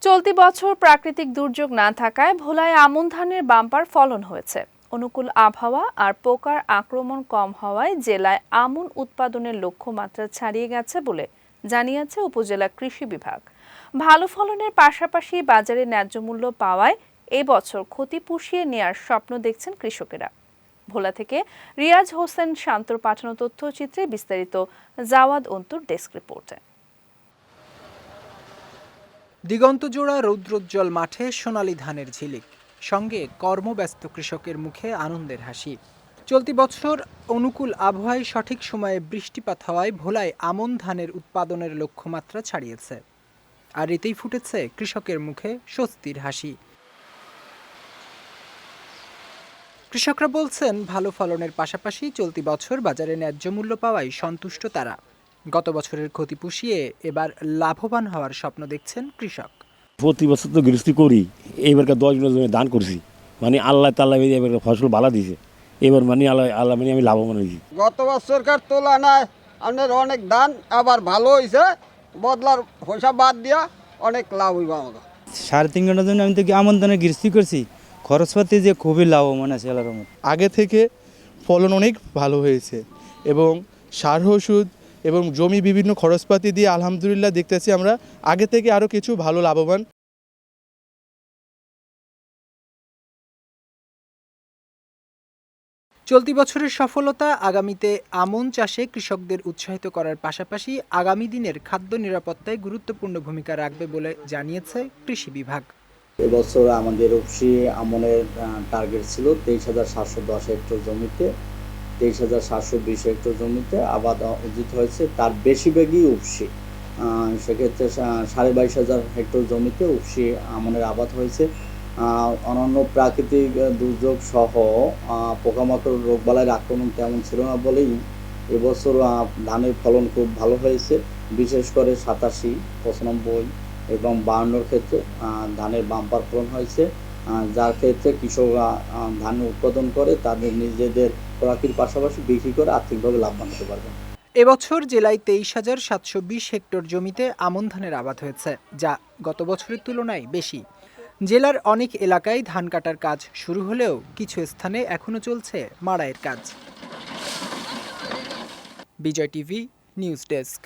চলতি বছর প্রাকৃতিক দুর্যোগ না থাকায় ভোলায় আমন ধানের বাম্পার ফলন হয়েছে। অনুকূল আবহাওয়া আর পোকার আক্রমণ কম হওয়ায় জেলায় আমন উৎপাদনের লক্ষ্যমাত্রা ছাড়িয়ে গেছে বলে জানিয়েছে উপজেলা কৃষি বিভাগ। ভালো ফলনের পাশাপাশি বাজারে ন্যায্য মূল্য পাওয়ায় এবছর ক্ষতি পুষিয়ে নেয়ার স্বপ্ন দেখছেন কৃষকেরা। ভোলা থেকে রিয়াজ হোসেন শান্তর পাঠানো তথ্যচিত্রে বিস্তারিত জাওয়াদ অন্তুর ডেস্ক রিপোর্টে। দিগন্তজোড়া রৌদ্রোজ্জ্বল মাঠে সোনালী ধানের ঝিলিক, সঙ্গে কর্মব্যস্ত কৃষকের মুখে আনন্দের হাসি। চলতি বছর অনুকূল আবহাওয়ায় সঠিক সময়ে বৃষ্টিপাত হওয়ায় ভোলায় আমন ধানের উৎপাদনের লক্ষ্যমাত্রা ছাড়িয়েছে। আর এতেই ফুটেছে কৃষকের মুখে স্বস্তির হাসি। কৃষকরা বলছেন, ভালো ফলনের পাশাপাশি চলতি বছর বাজারে ন্যায্য মূল্য পাওয়ায় সন্তুষ্ট তারা। গত বছরের ক্ষতি পুষিয়ে এবার লাভবান হওয়ার স্বপ্ন দেখছেন কৃষক। প্রতি বছর তো গৃহস্থী করি, এবারকার 10 বিঘা জমি ধান করছি, মানে আল্লাহ তাল্লাহ এবার ফসল ভালো দিয়েছে, এবার মানে আল্লাহ মানে আমি লাভবান হয়েছি। গত বছরকার তুলনায় আপনার অনেক ধান আবার ভালো হয়েছে, বদলার পয়সা বাদ দিয়া অনেক লাভ হইব আমাদের। 3.5 ঘন্টার জন্য আমি তো আমন ধানের গৃহস্থী করছি, খরচপাতি যে খুবই লাভবান আছে আল্লাহর রহমতে। আগে থেকে ফলন অনেক ভালো হয়েছে এবং সার ওষুধ এবং জমি বিভিন্ন খরচপাতি দিয়ে আলহামদুলিল্লাহ দেখতেছি আমরা আগে থেকে আরও কিছু ভালো লাভবান। চলতি বছরের সফলতা আগামীতে আমন চাষে কৃষকদের উৎসাহিত করার পাশাপাশি আগামী দিনের খাদ্য নিরাপত্তায় গুরুত্বপূর্ণ ভূমিকা রাখবে বলে জানিয়েছে কৃষি বিভাগ। এবছর আমাদের উপসি আমনের টার্গেট ছিল 23,710 হেক্টর জমিতে, 23,720 হেক্টর জমিতে আবাদ অর্জিত হয়েছে। তার বেশিরভাগই উপসি, সেক্ষেত্রে 22,500 হেক্টর জমিতে উপসি আমনের আবাদ হয়েছে। অন্যান্য প্রাকৃতিক দুর্যোগ সহ পোকামাকড় রোগবালাইয়ের আক্রমণ তেমন ছিল না বলেই এবছর ধানের ফলন খুব ভালো হয়েছে। বিশেষ করে 87, 95 এবং 52 ক্ষেত্রে ধানের বাম্পার ফলন হয়েছে, যার ক্ষেত্রে কৃষকরা ধান উৎপাদন করে তাদের নিজেদের খোরাকির পাশাপাশি বিক্রি করে আর্থিকভাবে লাভবান হতে পারবে। এবছর জেলায় 23,720 হেক্টর জমিতে আমন ধানের আবাদ হয়েছে, যা গত বছরের তুলনায় বেশি। জেলার অনেক এলাকায় ধান কাটার কাজ শুরু হলেও কিছু স্থানে এখনো চলছে মাড়াইয়ের কাজ। বিজয় টিভি নিউজ ডেস্ক।